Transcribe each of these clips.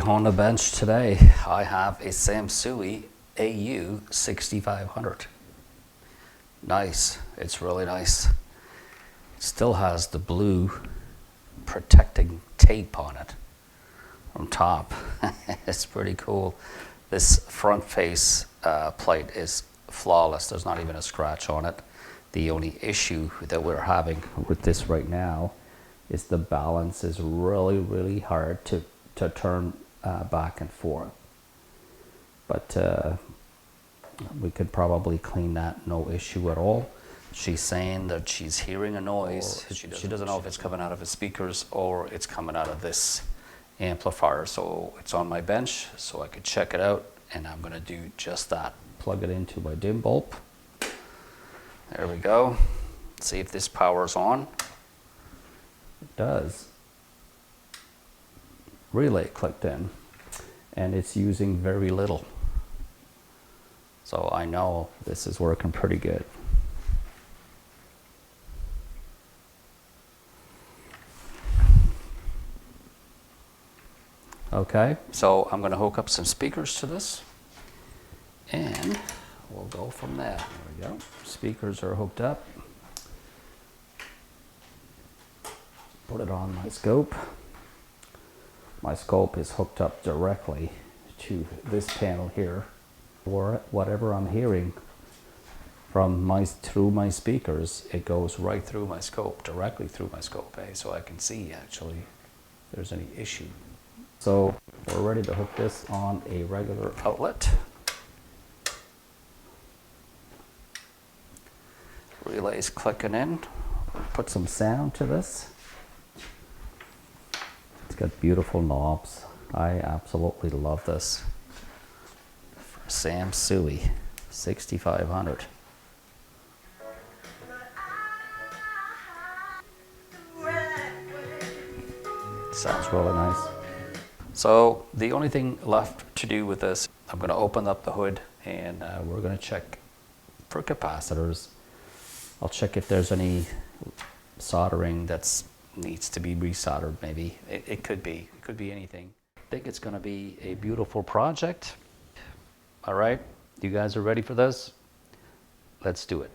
On the bench today, I have a Sansui AU-6500. Nice, it's really nice. It still has the blue protecting tape on it from top. It's pretty cool. This front face plate is flawless. There's not even a scratch on it. The only issue that we're having with this right now is the balance is really hard to turn back and forth. But we could probably clean that, no issue at all. She's saying that she's hearing a noise. She doesn't know if it's coming out of the speakers or it's coming out of this amplifier. So it's on my bench so I could check it out, and I'm gonna do just that. Plug it into my dim bulb. There we go. See if this powers on. It does. Relay clicked in, and it's using very little. So I know this is working pretty good. Okay, so I'm going to hook up some speakers to this, and we'll go from there. There we go. Speakers are hooked up. Put it on my scope. My scope is hooked up directly to this panel here. Whatever I'm hearing from through my speakers, it goes right through my scope, directly through my scope, so I can see actually if there's any issue. So we're ready to hook this on a regular outlet. Relay's clicking in. Put some sound to this. It's got beautiful knobs. I absolutely love this. For Sansui 6500. Sounds really nice. So the only thing left to do with this, I'm going to open up the hood, and we're going to check for capacitors. I'll check if there's any soldering that needs to be resoldered. Maybe it could be anything. I think it's going to be a beautiful project. All right, you guys are ready for this? Let's do it.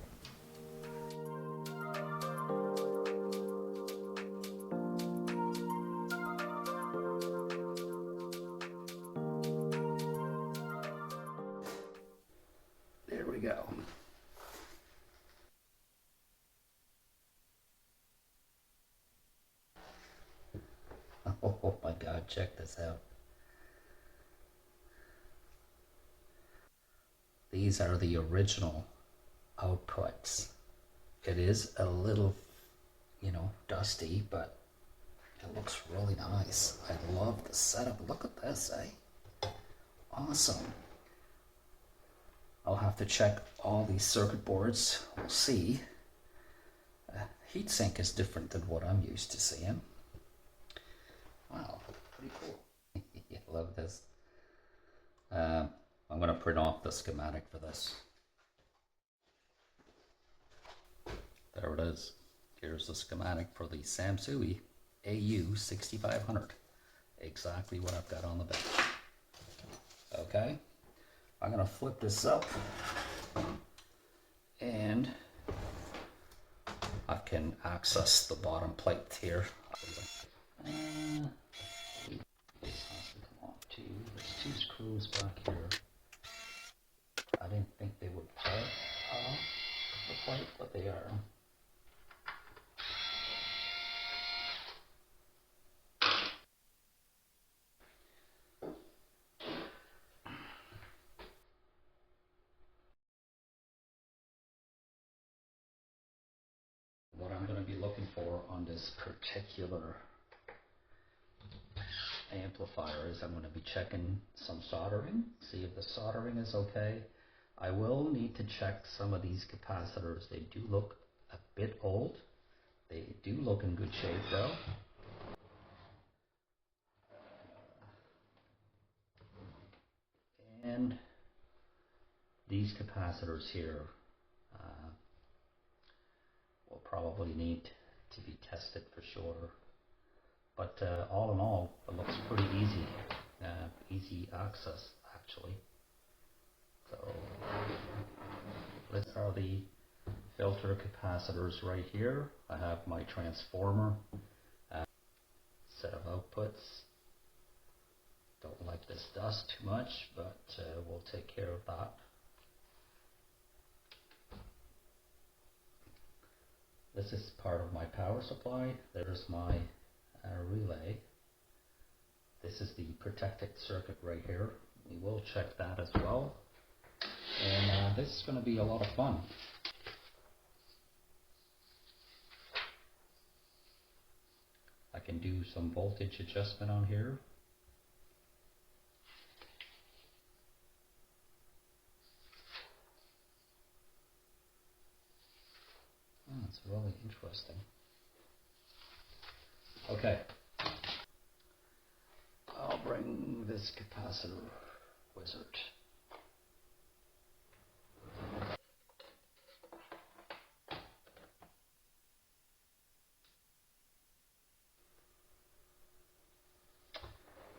There we go. Oh my God, check this out. These are the original outputs. It is a little, dusty, but it looks really nice. I love the setup. Look at this, Awesome. I'll have to check all these circuit boards. We'll see. Heatsink is different than what I'm used to seeing. Wow, pretty cool. I love this. I'm going to print off the schematic for this. There it is. Here's the schematic for the Sansui AU-6500. Exactly what I've got on the bench. Okay, I'm going to flip this up, and I can access the bottom plate here. There's two screws back here. I didn't think they would fit off the plate, but they are. What I'm going to be looking for on this particular amplifier is I'm going to be checking some soldering, see if the soldering is okay. I will need to check some of these capacitors. They do look a bit old. They do look in good shape though. And these capacitors here will probably need to be tested for sure. But all in all, it looks pretty easy. Z-axis actually. So these are the filter capacitors right here. I have my transformer, set of outputs. Don't like this dust too much, but we'll take care of that. This is part of my power supply. There's my relay. This is the protected circuit right here. We will check that as well. And this is going to be a lot of fun. I can do some voltage adjustment on here. That's really interesting. Okay. I'll bring this capacitor wizard.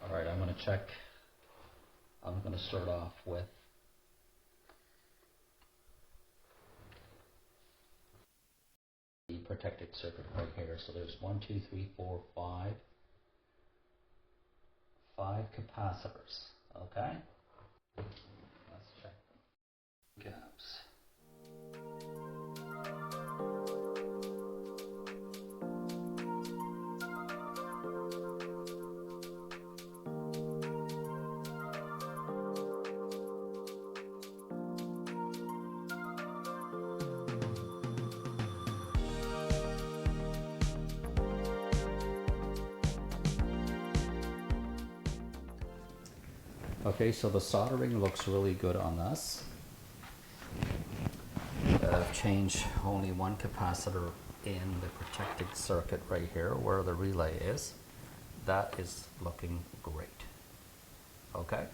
Alright, I'm going to check. I'm going to start off with the protected circuit right here. So there's 1, 2, 3, 4, 5. 5 capacitors. Okay? Let's check them. Gaps. Okay, so the soldering looks really good on this. I've changed only one capacitor in the protected circuit right here where the relay is. That is looking great. Okay.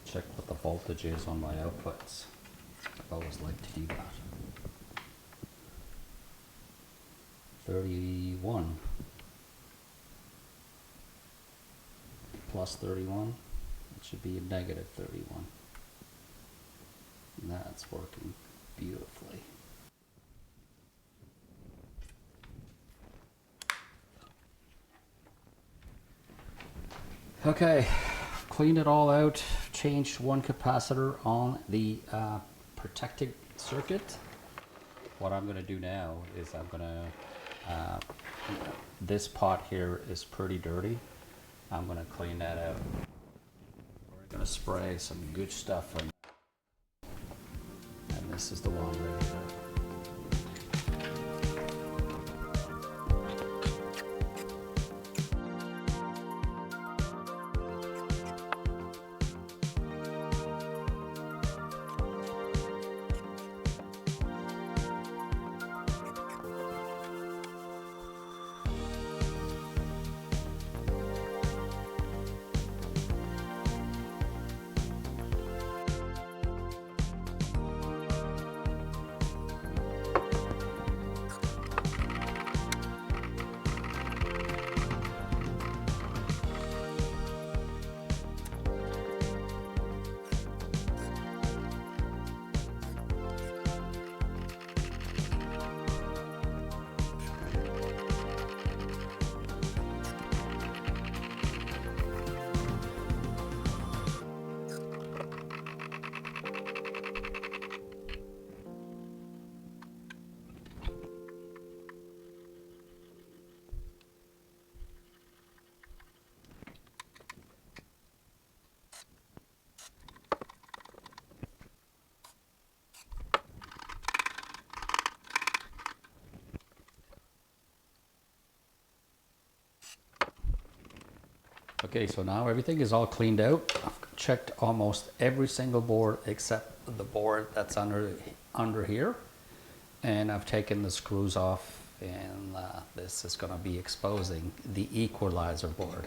Check what the voltage is on my outputs. I always like to do that. 31 plus 31, it should be a negative 31. And that's working beautifully. Okay, cleaned it all out, changed one capacitor on the protected circuit. What I'm going to do now is I'm going to this pot here is pretty dirty. I'm going to clean that out. We're going to spray some good stuff in. And this is the one right here. Okay, so now everything is all cleaned out. I've checked almost every single board except the board that's under here. And I've taken the screws off, and this is going to be exposing the equalizer board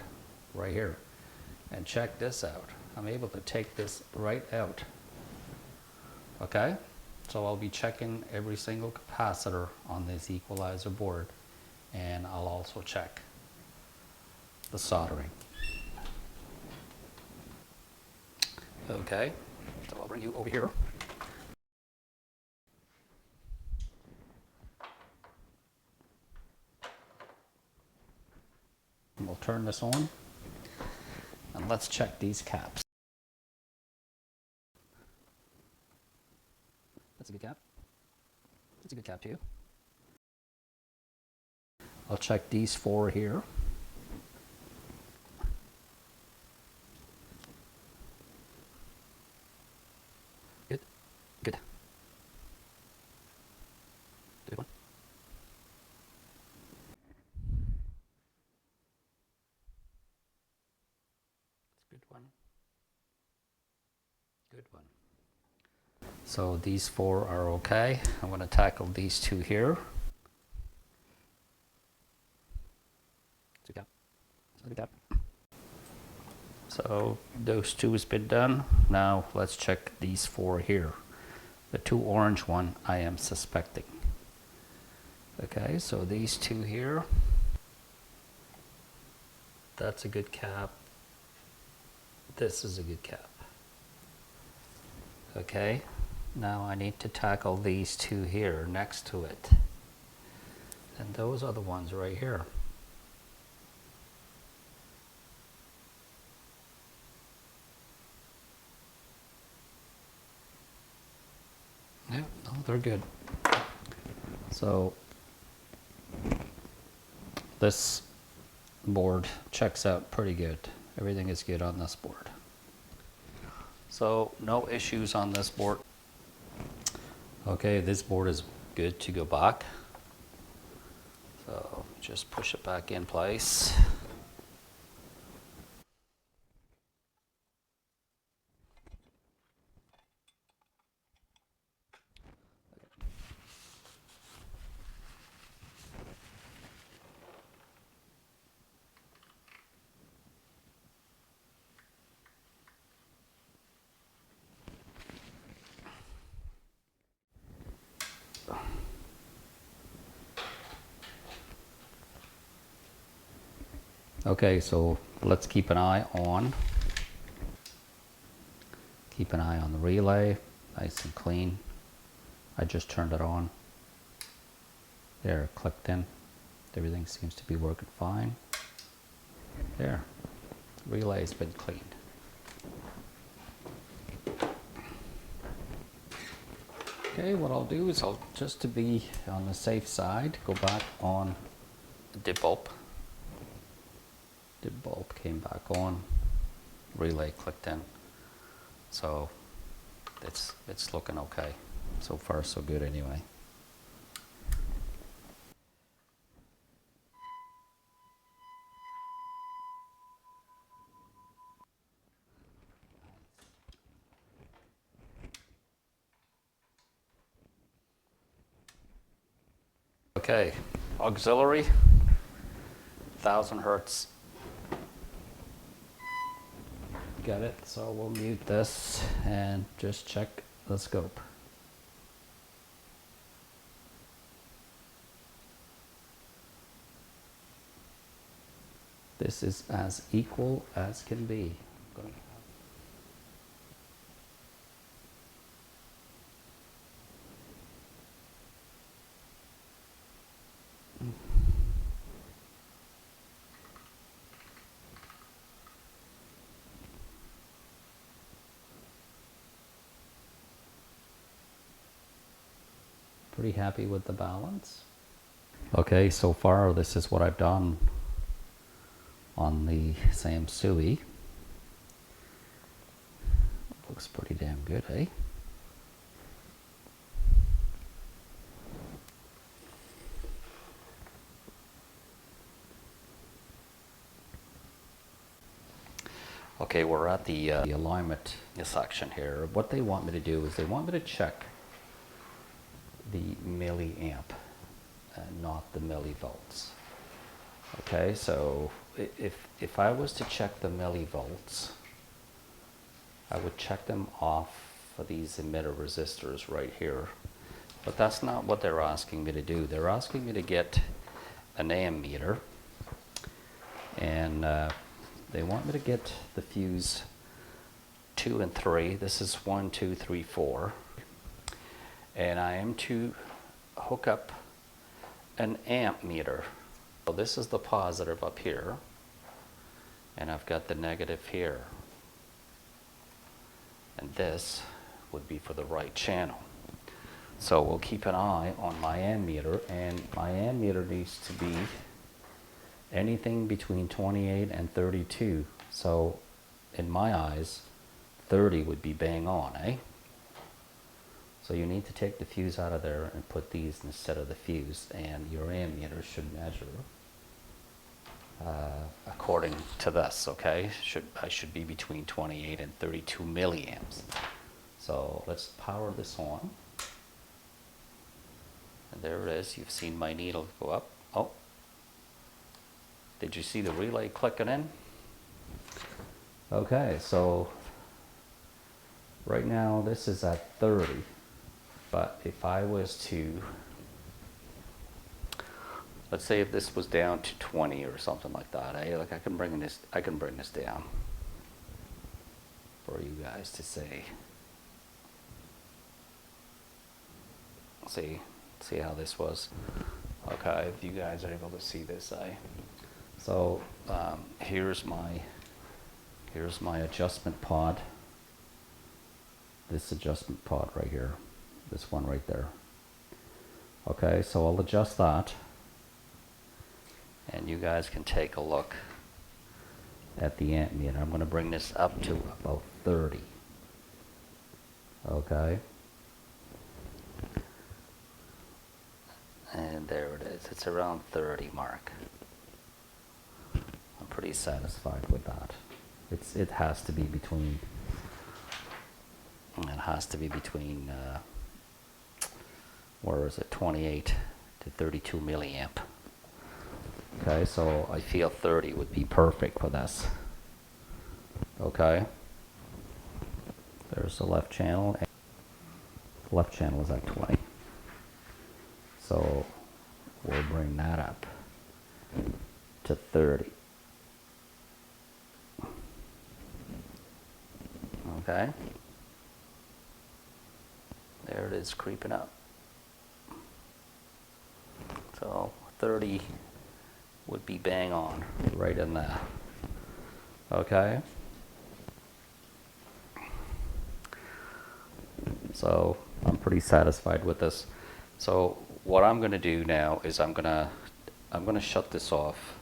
right here. And check this out. I'm able to take this right out. Okay? So I'll be checking every single capacitor on this equalizer board, and I'll also check the soldering. Okay, so I'll bring you over here. And we'll turn this on, and let's check these caps. That's a good cap. That's a good cap too. I'll check these 4 here. Good. Good. Good one. Good one. Good one. So these 4 are okay. I'm going to tackle these 2 here. Good cap. Good cap. So those 2 has been done. Now let's check these 4 here. The 2 orange one I am suspecting. Okay, so these 2 here. That's a good cap. This is a good cap. Okay, now I need to tackle these 2 here next to it. And those are the ones right here. Yeah, no, they're good. So this board checks out pretty good. Everything is good on this board. So no issues on this board. Okay, this board is good to go back. So just push it back in place. Okay, so let's keep an eye on the relay, nice and clean. I just turned it on. There, it clicked in. Everything seems to be working fine. There, relay's been cleaned. Okay, what I'll do is just to be on the safe side, go back on the dip bulb. Dip bulb came back on, relay clicked in. So it's looking okay. So far so good anyway. Okay, auxiliary, 1000 hertz. Got it, so we'll mute this and just check the scope. This is as equal as can be. Pretty happy with the balance. Okay, so far this is what I've done on the Sansui. Looks pretty damn good, eh? Okay, we're at the alignment section here. What they want me to do is they want me to check the milliamp and not the millivolts. Okay, so if I was to check the millivolts, I would check them off for these emitter resistors right here. But that's not what they're asking me to do. They're asking me to get an ammeter, and they want me to get the fuse 2 and 3. This is 1, 2, 3, 4. And I am to hook up an amp meter. So this is the positive up here, and I've got the negative here. And this would be for the right channel. So we'll keep an eye on my ammeter, and my ammeter needs to be anything between 28 and 32. So in my eyes, 30 would be bang on, eh? So you need to take the fuse out of there and put these instead of the fuse, and your ammeter should measure according to this, okay? I should be between 28 and 32 milliamps. So let's power this on. And there it is. You've seen my needle go up. Oh, did you see the relay clicking in? Okay, so right now this is at 30. But if I was to, let's say if this was down to 20 or something like that, like I can bring this down for you guys to see. See how this was. Okay, if you guys are able to see this, so here's my adjustment pod. This adjustment pod right here. This one right there. Okay, so I'll adjust that, and you guys can take a look at the ammeter. I'm going to bring this up to about 30. Okay, and there it is. It's around 30 mark. I'm pretty satisfied with that. It has to be between. It has to be between. Where is it? 28 to 32 milliamp. Okay, so I feel 30 would be perfect for this. Okay. There's the left channel. Left channel is at 20. So we'll bring that up to 30. Okay. There it is, creeping up. So 30 would be bang on, right in there. Okay. So I'm pretty satisfied with this. So what I'm going to do now is I'm going to shut this off,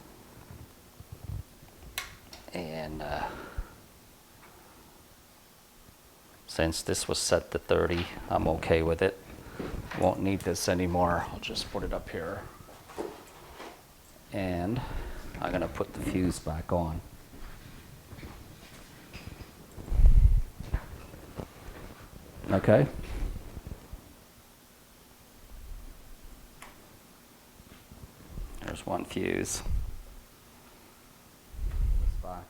and since this was set to 30, I'm okay with it. Won't need this anymore. I'll just put it up here, and I'm going to put the fuse back on. Okay. There's one fuse. This back.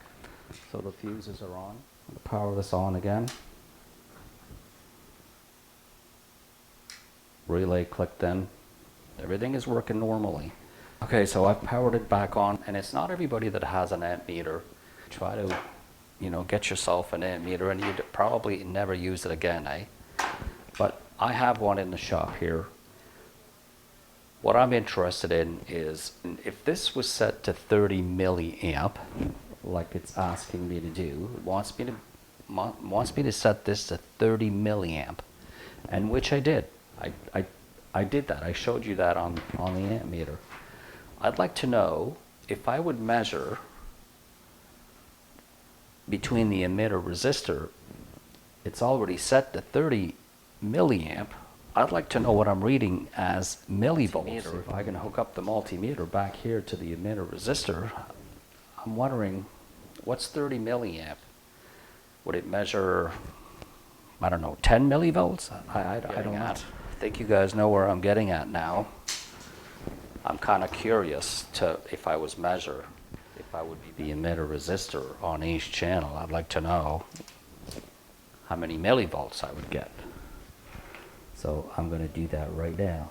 So the fuses are on. I'll power this on again. Relay clicked in. Everything is working normally. Okay, so I've powered it back on, and it's not everybody that has an amp meter. Try to, get yourself an amp meter, and you'd probably never use it again, eh? But I have one in the shop here. What I'm interested in is if this was set to 30 milliamp, like it's asking me to do, it wants me to set this to 30 milliamp, and which I did. I did that. I showed you that on the amp meter. I'd like to know if I would measure between the emitter resistor, it's already set to 30 milliamp. I'd like to know what I'm reading as millivolts. If I can hook up the multimeter back here to the emitter resistor, I'm wondering what's 30 milliamp? Would it measure, I don't know, 10 millivolts? I don't know. I think you guys know where I'm getting at now. I'm kind of curious if I was measure, if I would be the emitter resistor on each channel. I'd like to know how many millivolts I would get. So I'm going to do that right now.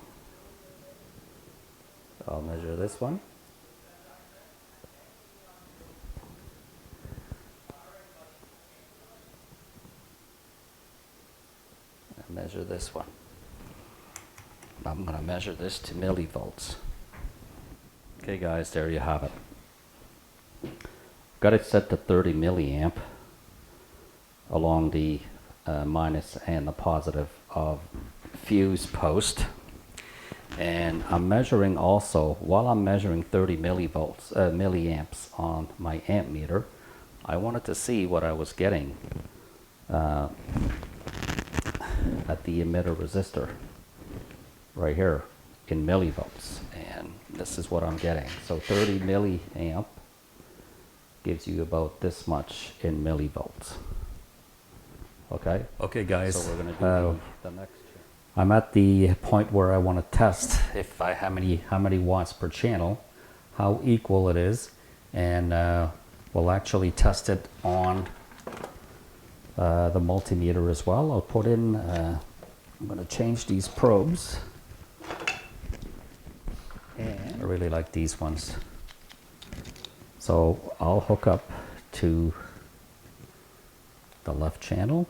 I'll measure this one. And measure this one. I'm going to measure this to millivolts. Okay guys, there you have it. Got it set to 30 milliamp along the minus and the positive of fuse post. And I'm measuring also, while I'm measuring 30 millivolts, milliamps on my amp meter, I wanted to see what I was getting at the emitter resistor right here in millivolts. And this is what I'm getting. So 30 milliamp gives you about this much in millivolts. Okay? Okay guys, so we're going to do the next. I'm at the point where I want to test if how many watts per channel, how equal it is, and we'll actually test it on the multimeter as well. I'll put in, I'm going to change these probes, and I really like these ones. So I'll hook up to the left channel.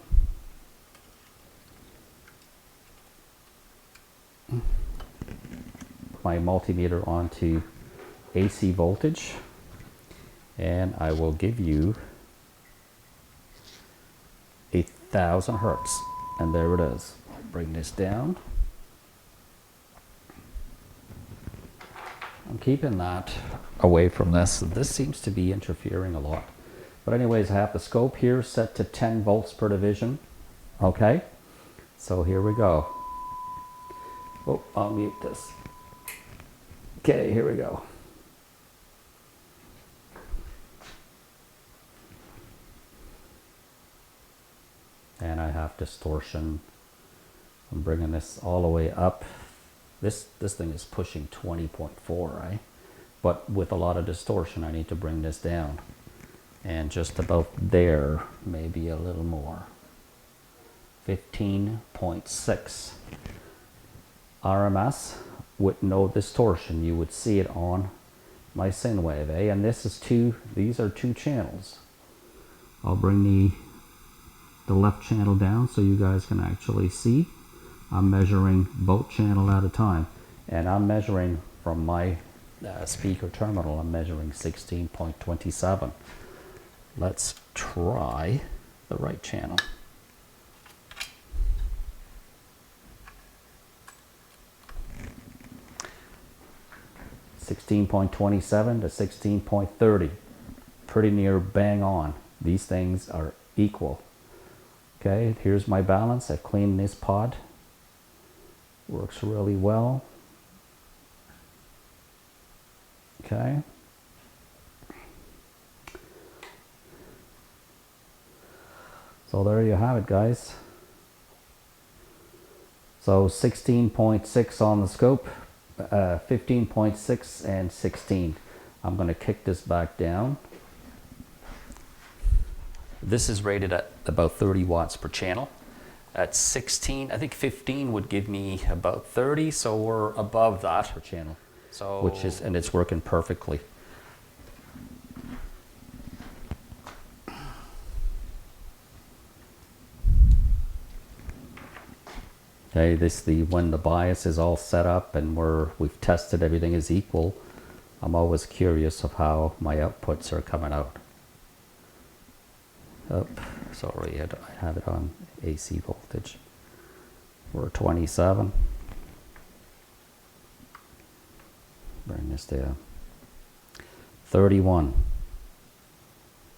My multimeter onto AC voltage, and I will give you 1,000 hertz, and there it is. Bring this down. I'm keeping that away from this. This seems to be interfering a lot. But anyways, I have the scope here set to 10 volts per division. Okay, so here we go. Oh, I'll mute this. Okay, here we go. And I have distortion. I'm bringing this all the way up. This thing is pushing 20.4, right? But with a lot of distortion, I need to bring this down. And just about there, maybe a little more. 15.6 RMS with no distortion. You would see it on my sine wave, eh? And this is these are two channels. I'll bring the left channel down so you guys can actually see. I'm measuring both channel at a time, and I'm measuring from my speaker terminal. I'm measuring 16.27. Let's try the right channel. (16.27 to 16.30), pretty near bang on. These things are equal. Okay, here's my balance. I've cleaned this pod. Works really well. Okay. So there you have it, guys. So 16.6 on the scope, 15.6 and 16. I'm going to kick this back down. This is rated at about 30 watts per channel. At 16, I think 15 would give me about 30, so we're above that per channel. So and it's working perfectly. Okay, when the bias is all set up and we've tested everything is equal, I'm always curious of how my outputs are coming out. Oh, sorry, I have it on AC voltage. We're 27. Bring this down. 31.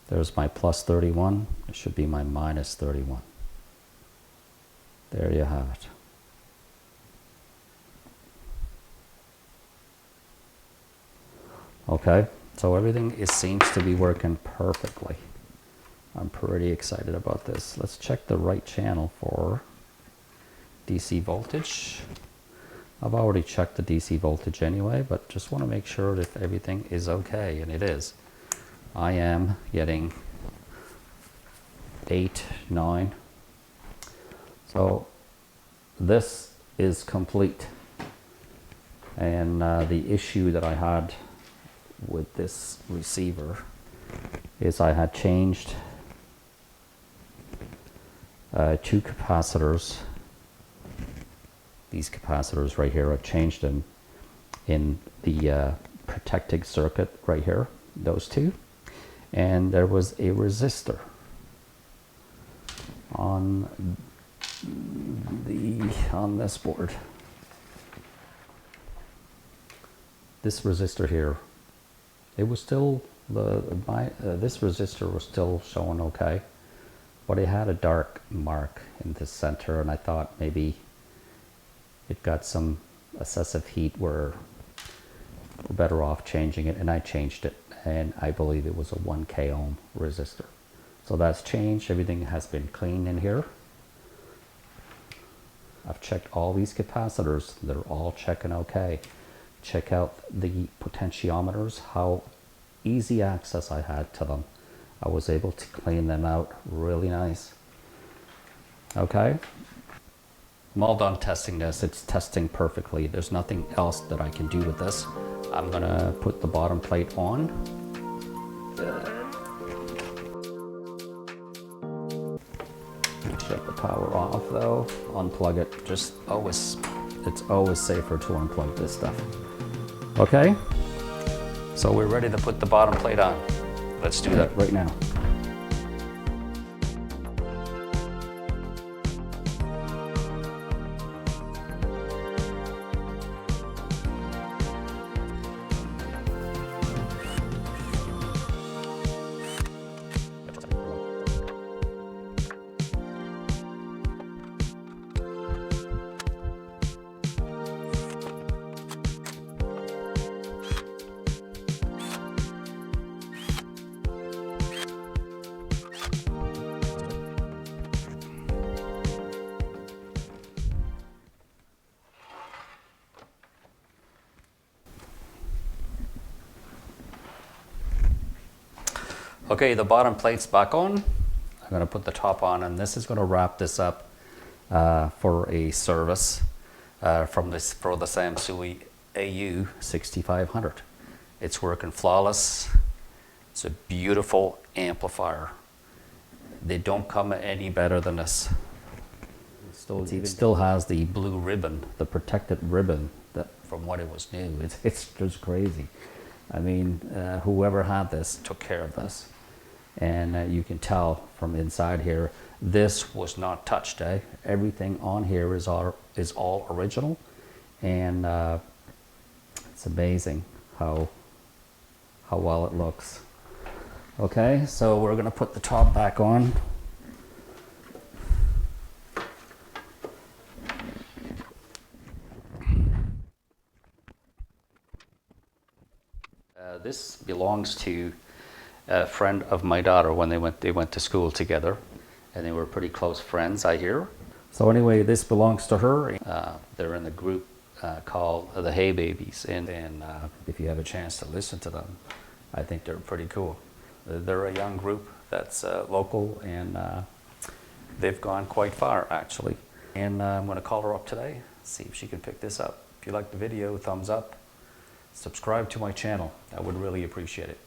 There's my plus 31. It should be my minus 31. There you have it. Okay, so everything seems to be working perfectly. I'm pretty excited about this. Let's check the right channel for DC voltage. I've already checked the DC voltage anyway, but just want to make sure that everything is okay, and it is. I am getting 8, 9, So this is complete. And the issue that I had with this receiver is I had changed 2 capacitors. These capacitors right here, I changed them in the protecting circuit right here, those 2. And there was a resistor on this board. This resistor here, it was still this resistor was still showing okay, but it had a dark mark in the center, and I thought maybe it got some excessive heat where we're better off changing it, and I changed it, and I believe it was a 1K ohm resistor. So that's changed. Everything has been cleaned in here. I've checked all these capacitors. They're all checking okay. Check out the potentiometers, how easy access I had to them. I was able to clean them out really nice. Okay. I'm all done testing this. It's testing perfectly. There's nothing else that I can do with this. I'm gonna put the bottom plate on. Shut the power off though. Unplug it. It's always safer to unplug this stuff. Okay. So we're ready to put the bottom plate on. Let's do that right now. Okay, the bottom plate's back on. I'm going to put the top on, and this is going to wrap this up for a service for the Sansui AU-6500. It's working flawless. It's a beautiful amplifier. They don't come any better than this. It still has the blue ribbon, the protected ribbon that from when it was new. It's just crazy. I mean, whoever had this took care of this. And you can tell from inside here, this was not touched. Everything on here is all original, and it's amazing how well it looks. Okay, so we're gonna put the top back on. This belongs to a friend of my daughter. When they went to school together, and they were pretty close friends, I hear. So anyway, this belongs to her. They're in the group called the Hey Babies, and if you have a chance to listen to them, I think they're pretty cool. They're a young group that's local, and they've gone quite far actually. And I'm going to call her up today, see if she can pick this up. If you like the video, thumbs up. Subscribe to my channel. I would really appreciate it.